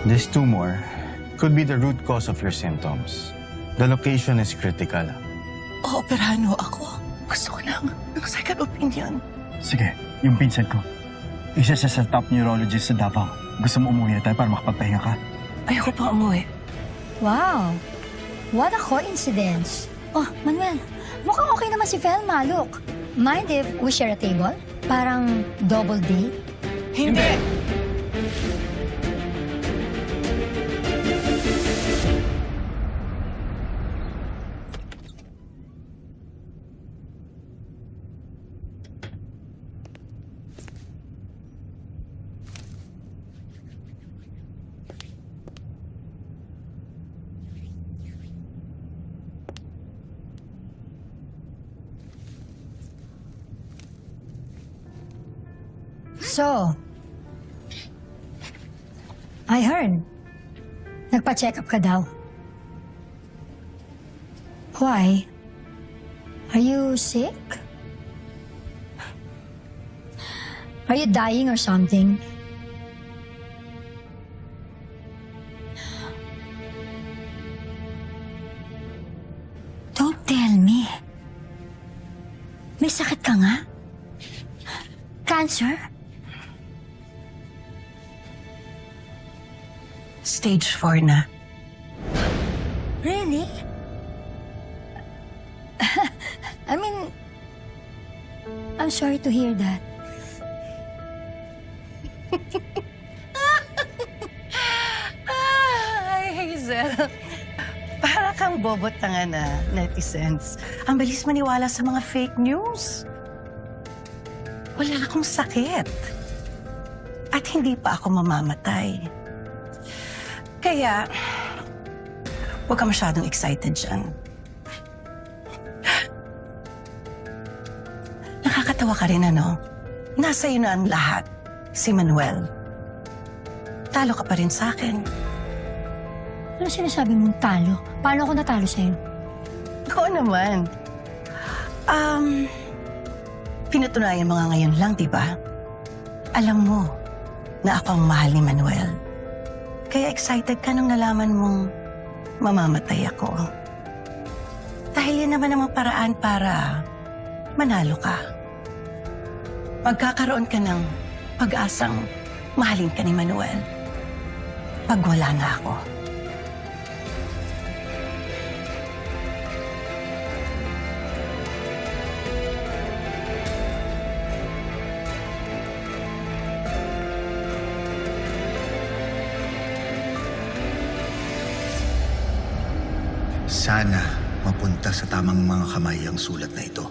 This tumor could be the root cause of your symptoms. The location is critical. Ooperahan ho ako. Gusto ko ng second opinion. Sige, yung pinsan ko. Isa siya sa top neurologist sa Davao. Gusto mo umuwi na tayo para makapagpahinga ka? Ayoko pa umuwi. Wow! What a coincidence! Oh, Manuel, mukhang okay naman si Velma. Look, mind if we share a table? Parang double date? Hindi! So, I heard, nagpa-check up ka daw. Why? Are you sick? Are you dying or something? Don't tell me. May sakit ka nga? Cancer? Stage 4 na. Really? I mean, I'm sorry to hear that. Ay, Hazel. Para kang bobot na nga na netizens. Ang bilis maniwala sa mga fake news. Wala akong sakit. At hindi pa ako mamamatay. Kaya, huwag ka masyadong excited dyan. Nakakatawa ka rin, ano? Nasa iyo na ang lahat, si Manuel. Talo ka pa rin sa akin. Ano sinasabi mong talo? Paano ako natalo sa'yo? Oo naman. Pinatunayan mo nga ngayon lang, di ba? Alam mo na ako ang mahal ni Manuel. Kaya excited ka nung nalaman mong mamamatay ako. Dahil yan naman ang paraan para manalo ka. Magkakaroon ka ng pag-asang mahalin ka ni Manuel. Pag wala na ako. Sana mapunta sa tamang mga kamay ang sulat na ito.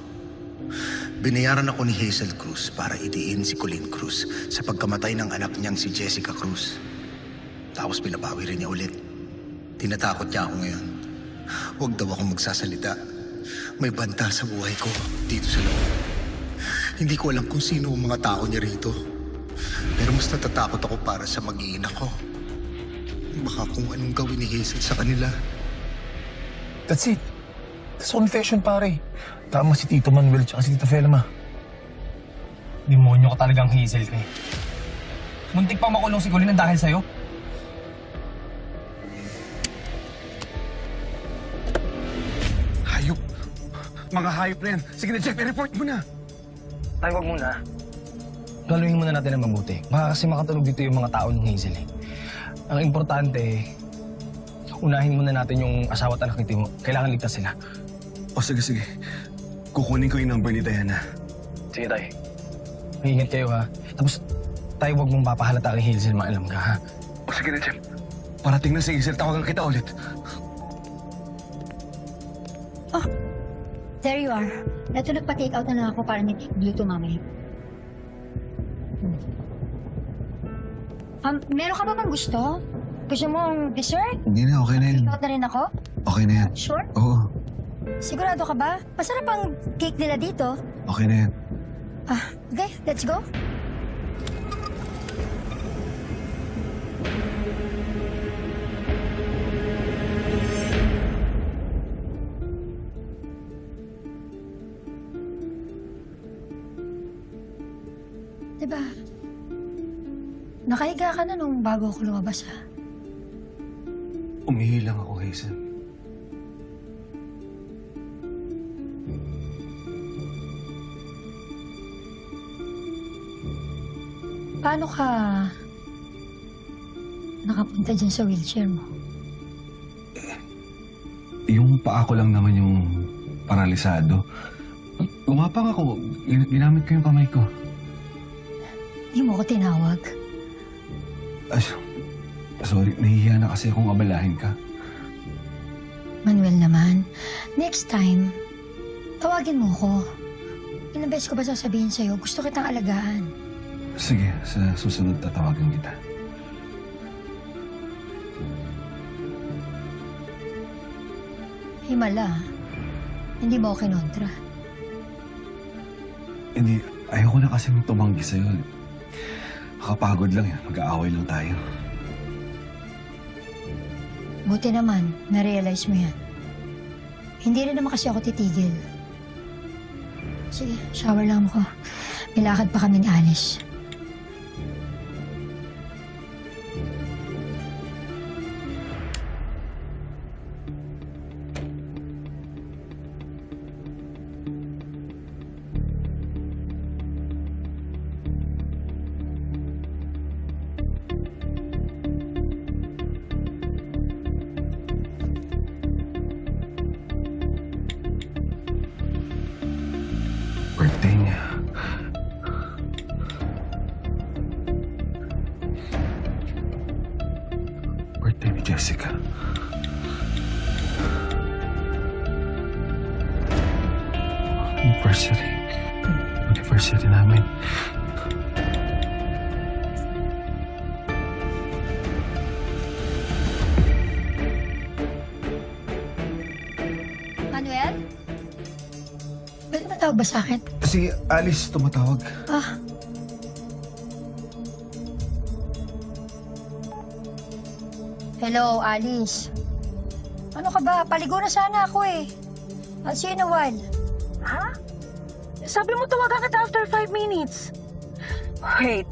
Binayaran ako ni Hazel Cruz para idiin si Colleen Cruz sa pagkamatay ng anak niyang si Jessica Cruz. Tapos pinabawi rin niya ulit. Tinatakot niya ako ngayon. Huwag daw akong magsasalita. May banta sa buhay ko dito sa loob. Hindi ko alam kung sino ang mga tao niya rito. Pero mas natatakot ako para sa mag-iina ko. Baka kung anong gawin ni Hazel sa kanila. That's it. That's confession, pare. Tama si Tito Manuel tsaka si Tita Velma. Demonyo ka talagang Hazel ka eh. Muntik pa makulong si Colleen dahil sa'yo. Hayop. Mga hayop na yan. Sige na, Jeff, i-report mo na. Tayo wag muna. Galuhin muna natin ang mabuti. Baka kasi makatulog dito yung mga tao ng Hazel eh. Ang importante, unahin muna natin yung asawa at anak ni Timo. Kailangan ligtas sila. O sige. Kukunin ko yung number ni Diana. Sige tayo. Mag-ingat kayo ha. Tapos tayo wag mong papahalata kay Hazel, maalam ka ha. O sige na, Jeff. Parating na si Hazel, tawagan kita ulit. Oh, there you are. Ito nagpa-take out na lang ako para ni-blue to mamaya. Meron ka ba bang gusto? Gusto mong dessert? Hindi na, okay na yan. Take out na rin ako? Okay na yan. Sure? Oo, Sigurado ka ba? Masarap ang cake nila dito. okay na yan. Okay, let's go. Diba? Nakahiga ka na nung bago ako lumabas, ha? Umihi lang ako, Hazel. Paano ka nakapunta dyan sa wheelchair mo? Yung paa ko lang naman yung paralisado. Gumapang ako. Ginamit ko yung kamay ko. Di mo ko tinawag. Ay, sorry, nahihiya na kasi akong abalahin ka. Manuel naman, next time, tawagin mo ko. Ilang beses ko ba sasabihin sa'yo, gusto kitang alagaan. Sige, sa susunod tatawagan kita. Himala, hindi mo ako kinontra. Hindi, ayoko na kasing tumanggi sa'yo. Nakapagod lang yan. Mag-aaway lang tayo. Buti naman, na-realize mo yan. Hindi rin naman kasi ako titigil. Sige, shower lang ako. May lakad pa kami ni Alice. Birthday niya. Birthday ni Jessica. Anniversary. Anniversary namin. Manuel? Pwede ba tawag ba sa akin? Si Alice tumatawag. Ah. Hello, Alice. Ano ka ba? Paligo na sana ako eh. I'll see you in a while. Ha? Sabi mo tawagan kita after 5 minutes. Wait.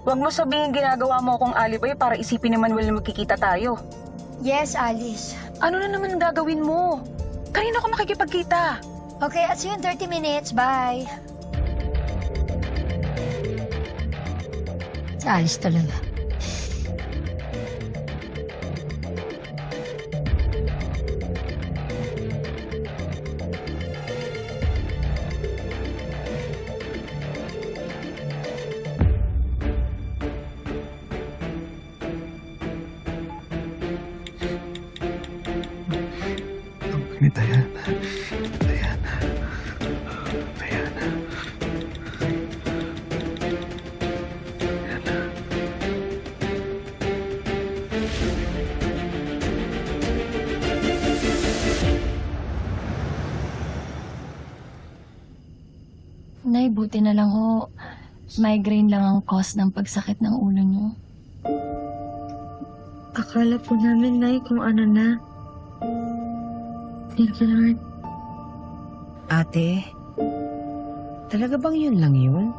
Huwag mo sabihin ginagawa mo akong alibi para isipin ni Manuel na magkikita tayo. Yes, Alice. Ano na naman ang gagawin mo? Kanina ako makikipagkita. Okay, I'll see you in 30 minutes. Bye. Si Alice talaga. Ni Diana. Diana. Diana. Nay, buti na lang ho. Migraine lang ang cause ng pagsakit ng ulo niyo. Akala po namin, Nay, kung ano na. Thank you, Lord. Ate, talaga bang yun lang yun?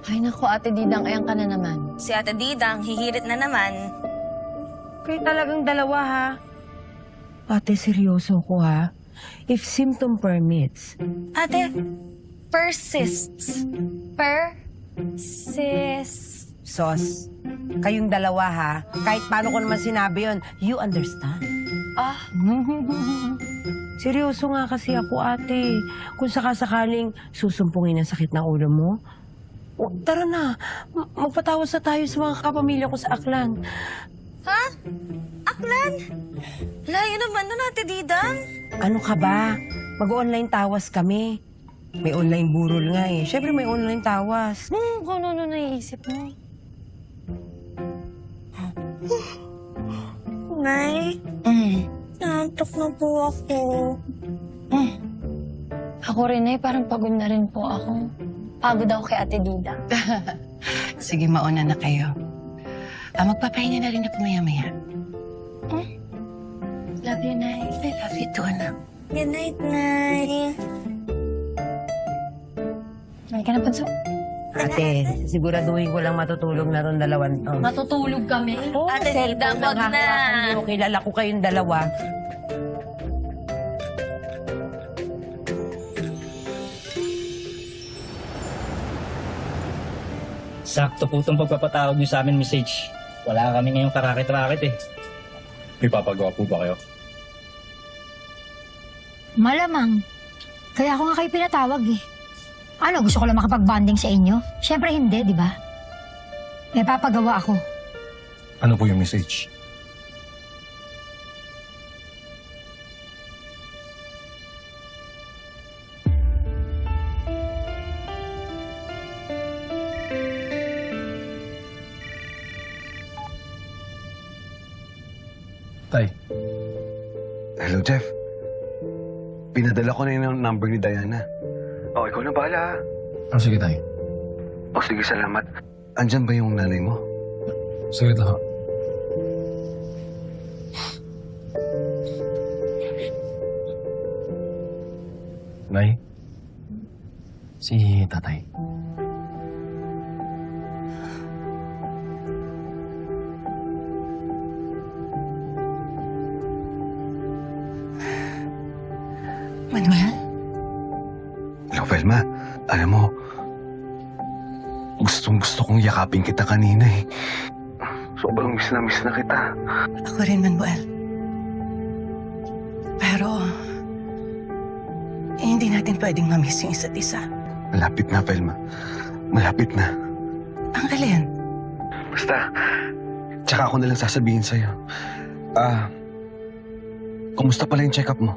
Ay nako, Ate Didang, ayan ka na naman. Si Ate Didang, hihirit na naman. Kayo talagang dalawa, ha? Ate, seryoso ko, ha? If symptom permits. Ate, persists. Sos, kayong dalawa, ha? Kahit paano ko naman sinabi yun, you understand. Ah, Seryoso nga kasi ako, ate. Kung sakasakaling susumpungin ang sakit ng ulo mo, tara na, magpatawas na tayo sa mga kapamilya ko sa Aklan. ha? Aklan? Layo naman nun, Ate Didang. Ano ka ba? Mag-online tawas kami. May online burol nga eh. Siyempre may online tawas. Kung ano naiisip mo. Nay, naantok na po ako. Ako rin parang pagod na rin po ako. Pagod ako kay Ate Didang. Sige, mauna na kayo. Magpapahinga na rin ako maya-maya. Love you, Nay. I love you too, anak. Good night, Nay. Nay ka na, Panso. Ate, siguraduhin ko lang matutulog na ron dalawan to. Matutulog kami. Oh, Ate Tita, cellphone wag ang na. hahawakan niyo. Kilala ko kayong dalawa. Sakto po itong pagpapatawag niyo sa amin message. Wala kami ngayong karakit-rakit eh. May papagawa po ba kayo? Malamang. Kaya ako nga kayo pinatawag eh. Ano, gusto ko lang makapag-bonding sa inyo? Siyempre hindi, di ba? May papagawa ako. Ano po yung message? Tay, Hello, Jeff. Pinadala ko na yung number ni Diana. Oh, ikaw na bahala. sige tay. Oh, sige, salamat. Andyan ba yung nanay mo? Sige lang. Nay, si tatay. Manuel? Hello, Velma. Alam mo, gusto kong yakapin kita kanina eh. Sobrang miss na kita. Ako rin, Manuel. Pero, hindi natin pwedeng mamiss yung isa't isa. Malapit na, Velma. Malapit na. Ang alin? Basta, tsaka ako nalang sasabihin sa'yo. Kumusta pala yung check-up mo?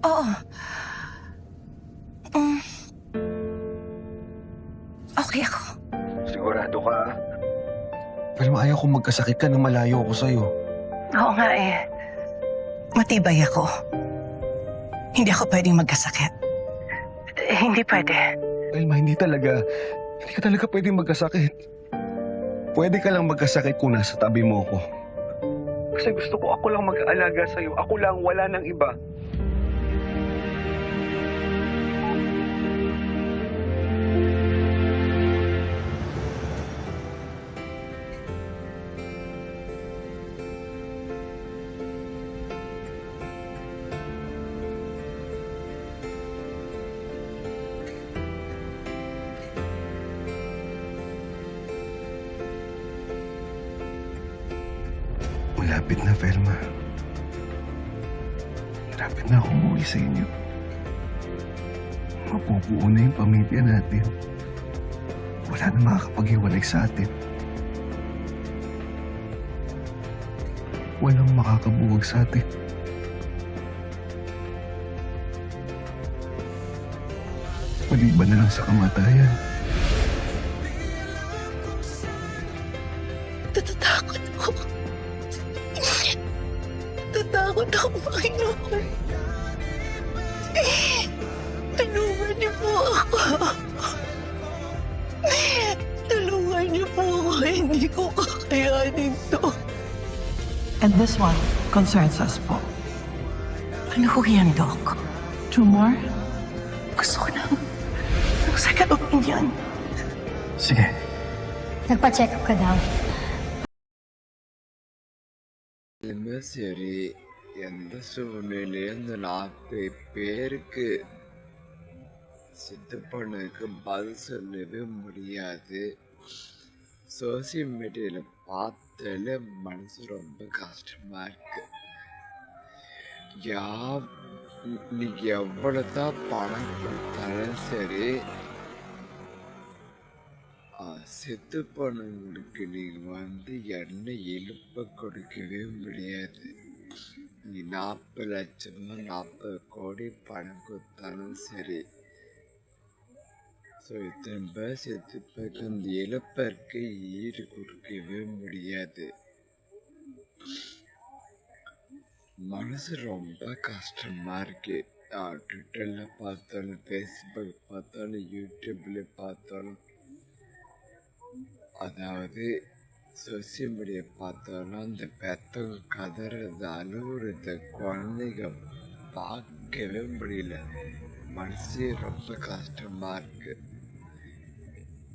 Oo. Okay ako. Sigurado ka? Velma, ayaw kong magkasakit ka nang malayo ako sa'yo. Oo nga eh. Matibay ako. Hindi ako pwedeng magkasakit. Hindi pwede. Velma, hindi talaga. Hindi ka talaga pwedeng magkasakit. Pwede ka lang magkasakit kung nasa tabi mo ako. Kasi gusto ko ako lang mag-aalaga sa'yo. Ako lang, wala nang iba. Malapit na, Velma. Malapit na ako umuwi sa inyo. Mapubuo na yung pamilya natin. Wala na makakapaghiwalay sa atin. Walang makakabuwag sa atin. Maliban na lang sa kamatayan. Natatakot ako. Natatakot ako, Panginoon. Tulungan niyo po ako. Tulungan niyo po ako. Hindi ko kakayanin to. And this one concerns us po. Ano ho yan, Doc? Tumor? Gusto ko ng second opinion. Sige. Nagpa-check up ka daw. சரி எந்த சூழ்நிலையில 40 பேருக்கு சித்தப்பனுக்கு பதில் சொல்லவே முடியாது. சோசியல் மீடியாவில் பார்த்தாலே மனசு ரொம்ப கஷ்டமா இருக்கு. நீ எவ்வளவுதான் பணம் கொடுத்தாலும் சரி செத்து போனவங்களுக்கு நீங்க வந்து எண்ணெய் எழுப்ப கொடுக்கவே முடியாது. நீ 40 லட்சமோ 40 கோடி பணம் கொடுத்தாலும் சரி. ஸோ இத்தனை பேர் செத்து போயிட்டு அந்த இழப்பிற்கு ஈடு கொடுக்கவே முடியாது. மனசு ரொம்ப கஷ்டமா இருக்கு. ட்விட்டர்ல பார்த்தாலும் ஃபேஸ்புக் பார்த்தாலும் யூடியூப்ல பார்த்தாலும் அதாவது சோசியல் மீடியா பார்த்தாலும் அந்த பெத்தவங்க கதறது அழுகுறத குழந்தைங்க பார்க்கவே முடியல. மனசே ரொம்ப கஷ்டமா இருக்கு.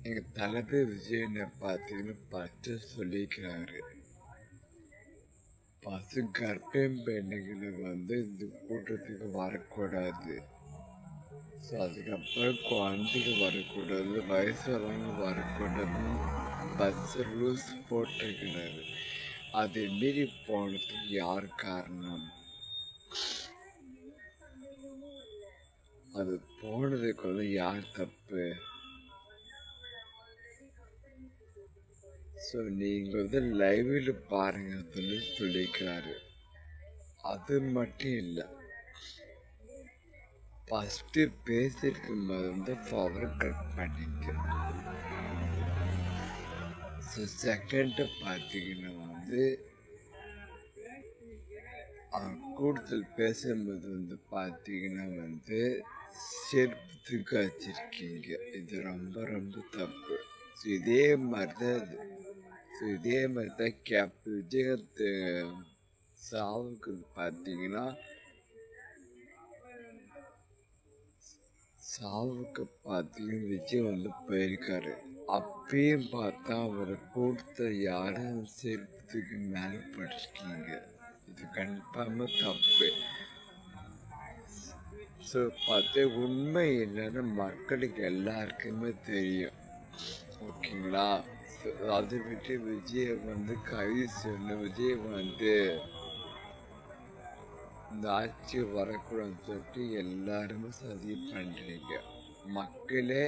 எங்க தளபதி விஜயனை பார்த்தீங்கன்னா ஃபர்ஸ்ட் சொல்லிக்கிறாரு, கர்ப்பிணி பெண்ணுகளை இந்த கூட்டத்துக்கு வரக்கூடாது. ஸோ அதுக்கப்புறம் குழந்தைங்க வரக்கூடாது, வயசு வரவங்க வரக்கூடாதுன்னு பஸ் ரூல்ஸ் போட்டிருக்கிறாரு. அதை மீறி போனதுக்கு யார் காரணம்? அது போனதுக்கு யார் தப்பு? ஸோ நீங்கள் லைவில் பாருங்க சொல்லிக்கிறாரு. அது மட்டும் இல்லை, ஃபஸ்ட்டு பேசியிருக்கும் போது பவர் கட் பண்ணிக்க. ஸோ செகண்டு பார்த்தீங்கன்னா கூடுதல் பேசும்போது பார்த்தீங்கன்னா செருப்பு தூக்க வச்சிருக்கீங்க. இது ரொம்ப ரொம்ப தப்பு. ஸோ இதே மாதிரி தான் கேப் விஜயத்து சாவுக்கு பார்த்தீங்கன்னா விஜய் போயிருக்காரு. அப்பயும் பார்த்தா அவரை கொடுத்த யாரும் செருப்புக்கு மேலே படிச்சிருக்கீங்க. இது கன்ஃபார்மாக தப்பு. ஸோ பார்த்து உண்மை என்னன்னு மக்களுக்கு எல்லாருக்குமே தெரியும். ஓகேங்களா? அதை விட்டு விஜயை கைது செய்யணும், விஜய் இந்த ஆட்சி வரக்கூடாதுன்னு சொல்லிட்டு எல்லாருமே சதி பண்ணுறீங்க. மக்களே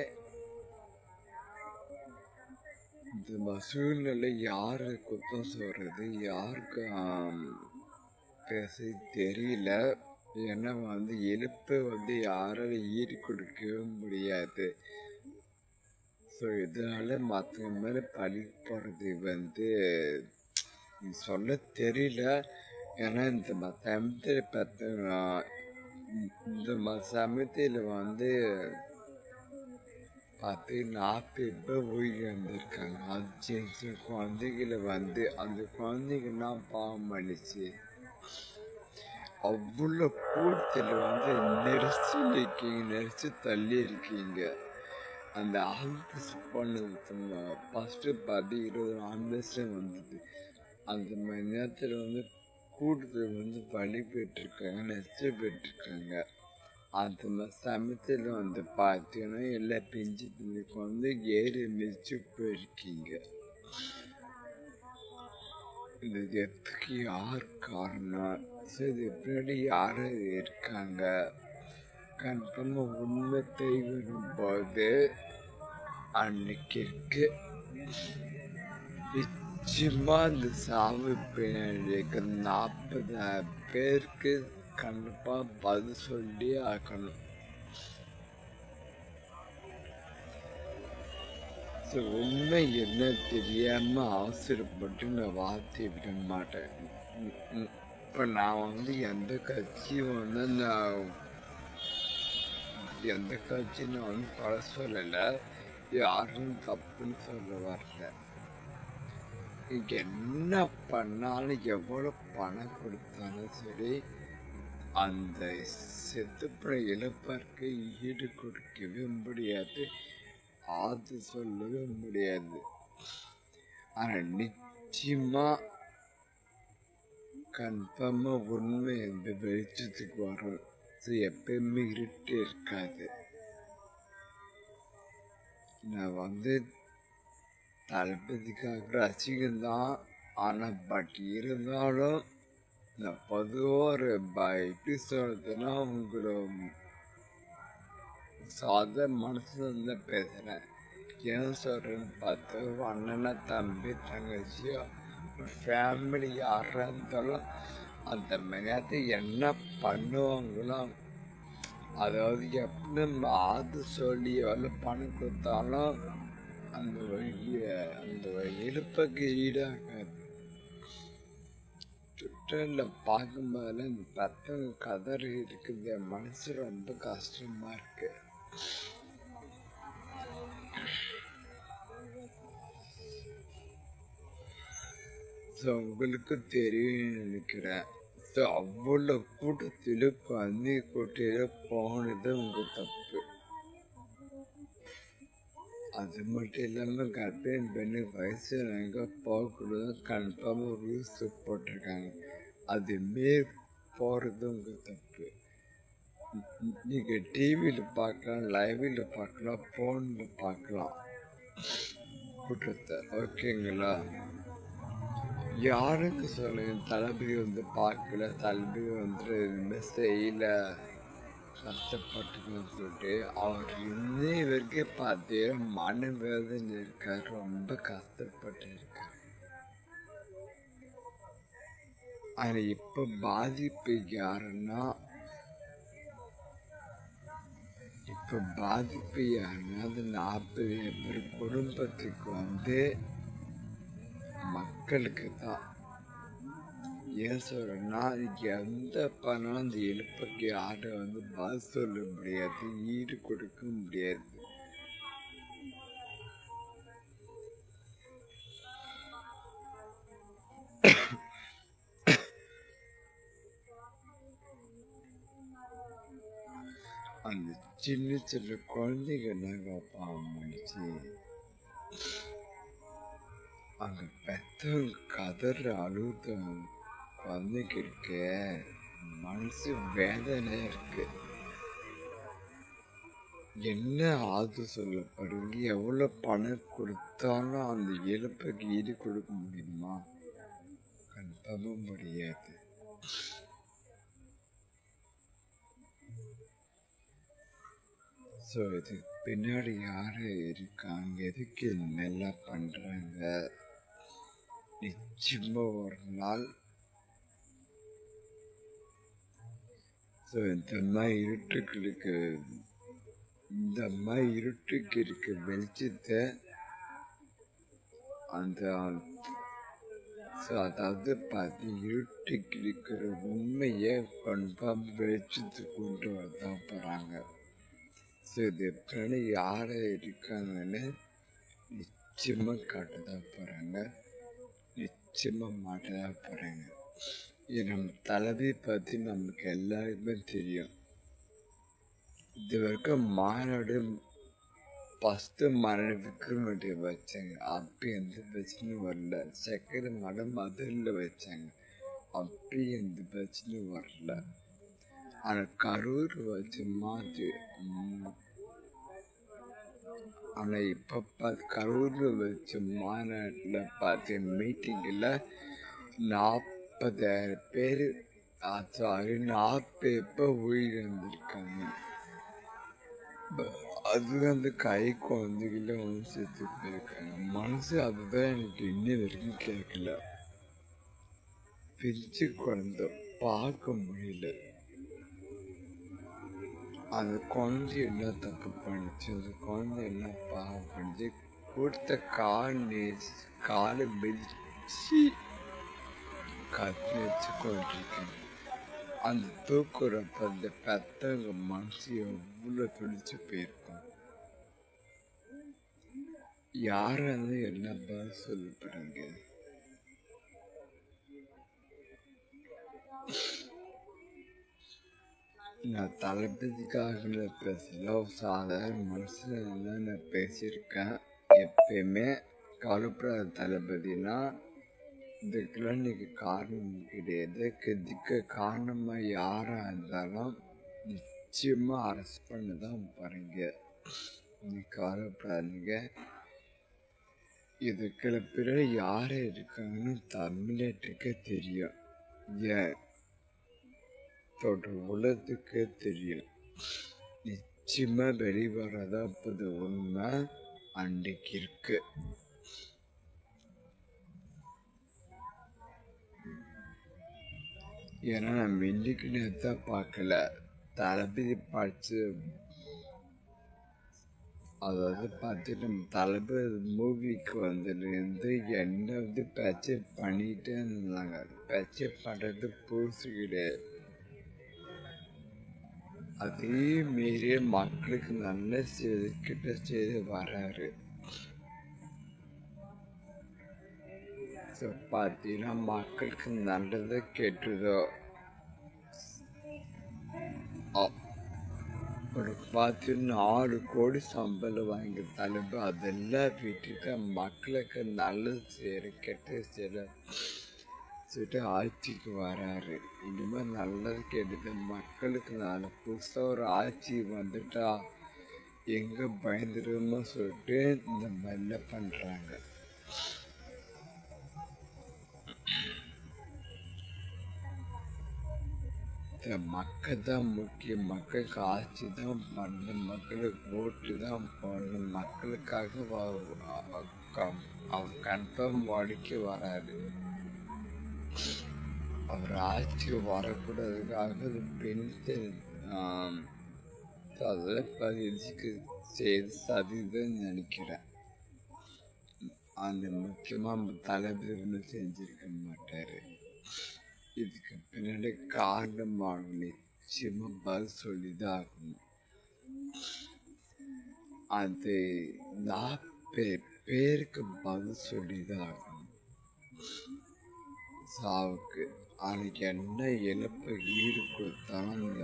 இந்த சூழ்நிலை யாரு குத்தம் சொல்றது, யாருக்கு பேச தெரியல. ஏன்னா எழுப்ப யாரால ஈடு கொடுக்கவே முடியாது. ஸோ இதனால மற்றவங்க மேலே பழி போடுறது சொல்ல தெரியல. ஏன்னா இந்த சமயத்தில் பார்த்தீங்கன்னா 40 பேர் உயிர் வந்திருக்காங்க. அது குழந்தைகளை அந்த குழந்தைங்கலாம் பாவம் பண்ணிச்சு. அவ்வளோ கூட்டத்தில் நெரிச்சு தள்ளி இருக்கீங்க. அந்த ஆம்புலன்ஸ் பண்ணது ஃபஸ்ட்டு 20 ஆம்புலன்ஸில் வந்தது. அந்த மணி நேரத்தில் கூட்டத்தில் வழி போயிட்டுருக்காங்க, நெரிச்சு போயிட்டுருக்காங்க. அந்த சமயத்தில் பார்த்தீங்கன்னா எல்லா பிஞ்சு பிள்ளைக்கு ஏறி மிதிச்சு போயிருக்கீங்க. இது எதுக்கு யார் காரணம்? ஸோ இது பின்னாடி யார் இருக்காங்க? கன்ஃபார்மாக உண்மை தெரிய வரும்போது அன்னைக்கு இருக்கு நிச்சயமாக அந்த சாவு பின்னாடி 40,000 பேருக்கு கண்டிப்பாக பதில் சொல்லி ஆக்கணும். ஸோ உண்மை என்ன தெரியாமல் அவசரப்பட்டு நான் வார்த்தை விட மாட்டேன். இப்போ நான் எந்த கட்சியும் நான் பல சொல்லலை, யாரும் தப்புன்னு சொல்ல வரல. என்ன பண்ணாலும் எவ்வளோ பணம் கொடுத்தாலும் சரி, அந்த செத்துப்புற இழப்பிற்கு ஈடு கொடுக்கவே முடியாது, அது சொல்லவே முடியாது. ஆனால் நிச்சயமாக கன்ஃபார்மாக உண்மை வெளிச்சத்துக்கு வரும். எப்பயுமே இருட்டே இருக்காது. நான் தளபதிக்காக ரசிகன் தான். ஆனால் இருந்தாலும் நான் பொதுவாக எப்படி சொல்றதுன்னா, உங்களோட சாத மனசுல பேசுகிறேன். ஏன் சொல்கிறேன்னு பார்த்தா, அண்ணனா தம்பி தங்கச்சியோ ஃபேமிலி யாராக இருந்தாலும் அந்த நேரத்தை என்ன பண்ணுவாங்களோ, அதாவது எப்படி ஆது சொல்லி எவ்வளோ பணம் கொடுத்தாலும் அந்த இழுப்புக்கு ஈடாகாது. ட்விட்டரில் பார்க்கும்போதெல்லாம் இந்த பத்தவங்க கதறி இருக்குது. என் மனசு ரொம்ப கஷ்டமாக இருக்கு. ஸோ உங்களுக்கு தெரியும் நினைக்கிறேன். ஸோ அவ்வளோ கூட்டத்தில் பன்னி குட்டியில் போனது உங்கள் தப்பு. அது மட்டும் இல்லாமல் கர்ப்பிணி பெண்ணு வயசுனாங்க போகக்கூடாது கன்ஃபார்மாக ரூல்ஸ் போட்டிருக்காங்க. அதுமே போகிறது உங்கள் தப்பு. நீங்கள் டிவியில் பார்க்கலாம், லைவில் பார்க்கலாம், ஃபோனில் பார்க்கலாம் கூட்டத்தை. ஓகேங்களா? யாருக்கு சொல்லுங்க தளபதி வந்து பார்க்கல, தளபதி வந்து எதுவுமே செய்யலை, கஷ்டப்பட்டுன்னு சொல்லிட்டு அவர் இன்னை வரைக்கும் பார்த்தீங்கன்னா மனவேதனை இருக்கார், ரொம்ப கஷ்டப்பட்டு இருக்கார். ஆனால் இப்போ பாதிப்பு யாருன்னா அந்த 40 பேர் குடும்பத்துக்கு வந்து மக்களுக்கு தான். ஏன் சொல்றேன்னா எந்த பணம் அந்த இழப்புக்கு யாரும் வந்து பதில் சொல்ல முடியாது, ஈடு கொடுக்க முடியாது. அந்த சின்ன சின்ன குழந்தைங்க நாங்கள் பாவம் பண்ணிச்சு. அங்கே பெற்றவங்க கதற அழுத குழந்தைங்க இருக்க மனசு வேதனையா இருக்கு. என்ன ஆது சொல்லப்படுங்க, எவ்வளோ பணம் கொடுத்தாலும் அந்த இழப்புக்கு ஈடு கொடுக்க முடியுமா? கண்டிப்பாக முடியாது. ஸோ இதுக்கு பின்னாடி யார் இருக்காங்க, எதுக்கு நல்லா பண்ணுறாங்க? நிச்சயமாக ஒரு நாள் ஸோ இந்த மாதிரி இருட்டுக்கு இருக்க வெளிச்சத்தை அந்த ஸோ அதாவது பார்த்து இருட்டுக்கு இருக்கிற உண்மையை கன்ஃபார்ம் வெளிச்சத்துக்கு கொண்டு வரதான் போகிறாங்க. ஸோ இது பின்னாடி யார் இருக்காங்கன்னு நிச்சயமாக காட்டதான் போகிறாங்க, நிச்சயமாக மாட்டதான் போகிறாங்க. இது நம்ம தளபதி பற்றி நமக்கு எல்லாருக்குமே தெரியும். இது வரைக்கும் மாநாடு ஃபஸ்ட்டு மாநாடு விக்ரமட்டி வச்சாங்க, அப்போ எந்த பிரச்சனையும் வரல. செகண்ட் மாநாடு மதுரையில் வச்சாங்க, அப்பயும் எந்த பிரச்சனையும் வரல. ஆனால் கரூர் வச்சு மாற்றி ஆனால் இப்போ கரூரில் வச்ச மாநாட்டில் பார்த்து மீட்டிங்கில் 40,000 பேர் 40 பேர் உயிரிழந்திருக்காங்க. அது அந்த கை குழந்தைகள வந்து செத்து போயிருக்காங்க. மனசு அதுதான் எனக்கு இன்னி வரைக்கும் கேட்கல. பிரிச்சு குழந்தை பார்க்க முடியல. அந்த குழந்தை என்ன தப்பு பண்ணிச்சு, அந்த குழந்தை என்ன பாவம் பண்ணிச்சு, கொடுத்த காலை மிதிச்சு கத்தி வச்சு கொண்டிருக்கேன். அந்த தூக்குறப்ப அந்த பெத்தவங்க மனசு எவ்வளோ துடிச்சு போயிருக்கும். யாராவது என்ன பதில் சொல்லப்படுங்க? நான் தளபதிக்காக பேசல, சாதாரண மனுஷன் நான் பேசியிருக்கேன். எப்பயுமே கவலைப்படாத தளபதினா இதுக்கெல்லாம் நீங்கள் காரணம் கிடையாது. இதுக்கு காரணமாக யாராக இருந்தாலும் நிச்சயமாக அரெஸ்ட் பண்ண தான் போகிறீங்க. நீ கவலைப்படாதீங்க. இதுக்குள்ள பிறகு யார் இருக்காங்கன்னு தமிழ்நாட்டுக்கே தெரியும், ஏன் உலகத்துக்கே தெரியும். நிச்சயமாக வெளிவரதா புது உண்மை அன்றைக்கு இருக்கு. ஏன்னா நம்ம இன்னைக்கு நேரத்தான் பார்க்கல, தளபதி பார்த்து அதாவது பார்த்து நம்ம தளபதி மூவிக்கு வந்ததுலேருந்து என்ன வந்து பேச்சு பண்ணிகிட்டே இருந்தாங்க. பேச்சு பண்ணுறது புதுசு கிடையாது. அதே மீறி மக்களுக்கு நல்ல செய்தி கிட்ட செய்து வராரு. ஸோ பார்த்தீங்கன்னா மக்களுக்கு நல்லதோ கெட்டதோ ஒரு 6 கோடி சம்பளம் வாங்கி தலைவர் அதெல்லாம் விட்டுட்டு மக்களுக்கு நல்லது செய்கிற கெட்ட செய்கிற சொல்லிட்டு ஆட்சிக்கு வராரு. இனிமேல் நல்லது கெடுது மக்களுக்கு நல்ல புதுசாக ஒரு ஆட்சி வந்துட்டா எங்கே பயந்துருமோ சொல்லிட்டு இந்த மாதிரிலாம் பண்ணுறாங்க. மக்கள் தான் முக்கியம். மக்களுக்கு ஆட்சி தான் பண்ணணும். மக்களுக்கு ஓட்டு தான் போடணும். மக்களுக்காக அவர் கன்ஃபார்ம் வாடிக்கை வராரு. அவர் ஆட்சி வரக்கூடாதுக்காக பென்ஷன் அதில் 17% நினைக்கிறேன். அந்த முக்கியமாக தளபதி செஞ்சிருக்க மாட்டார். இதுக்கு பின்னாடி காரணமாக நிச்சயமாக பதில் சொல்லி தான் ஆகணும். அது 40 பேருக்கு பதில் சொல்லி தான் ஆகணும். சாவுக்கு அன்னைக்கு என்ன இழப்பை ஈடு கொடுத்தாலும்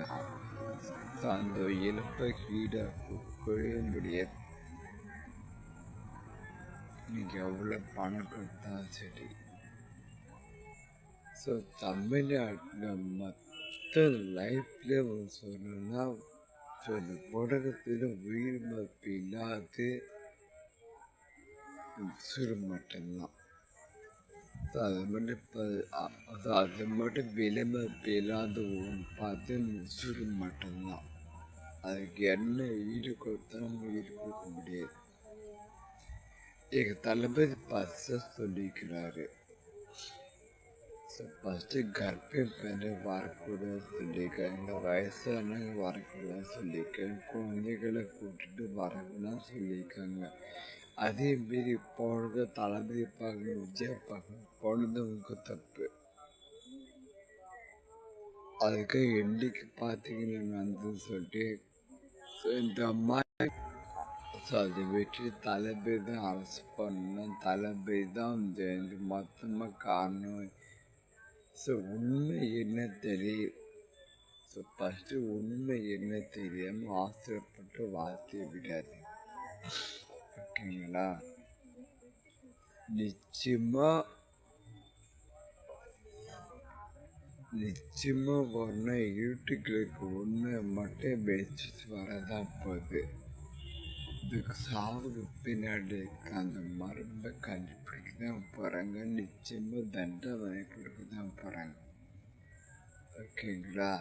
அந்த இழப்பை ஈடாக கொடுக்கவே முடியாது. நீங்கள் எவ்வளோ பணம் கொடுத்தாலும் சரி. ஸோ தமிழ்நாட்டில் மற்ற லைஃப்பில் சொல்லணும்னா இந்த உலகத்தில் உயிர் மதிப்பு இல்லாது உசுறு மட்டும்தான். அது மட்டும் விலை மதிப்பு இல்லாத ஒன்று பார்த்து உசுறு மட்டும்தான். அதுக்கு என்ன ஈடு கொடுத்தாலும் ஈடு கொடுக்க முடியாது. எங்கள் தளபதி பஸ்ஸை சொல்லிக்கிறாரு. ஃபஸ்ட்டு கர்ப்பிணி பெண்ணை வரக்கூடாது சொல்லியிருக்காங்க. வயசானவங்க வரக்கூடாது சொல்லியிருக்காங்க. குழந்தைகளை கூட்டிட்டு வரக்கூடாது சொல்லியிருக்காங்க. அதே மாரி போனது தளபதி பார்க்கணும், விஜய் பார்க்கணும், போனது உங்க தப்பு. அதுக்கு என்னைக்கு பார்த்தீங்கன்னா வந்து சொல்லிட்டு இந்த மாதிரி அதை வச்சு தளபதி தான் அரசு பண்ணணும். தளபதி தான் இந்த மொத்தமாக காரணம். ஸோ உண்மை என்ன தெரியும். ஸோ ஃபஸ்ட்டு உண்மை என்ன தெரியாமல் ஆசிரியப்பட்டு வாழ்க்கையை விடாது. ஓகேங்களா? நிச்சயமாக ஒன்று யூடியூப்களுக்கு உண்மை மட்டும் பேசிட்டு வரதான் போகுது. இதுக்கு சாவுக்கு பின்னாடி அந்த மருந்தை கண்டுபிடிக்க தான் போகிறாங்க. நிச்சயமாக தண்டனை கொடுக்க தான் போகிறாங்க. ஓகேங்களா?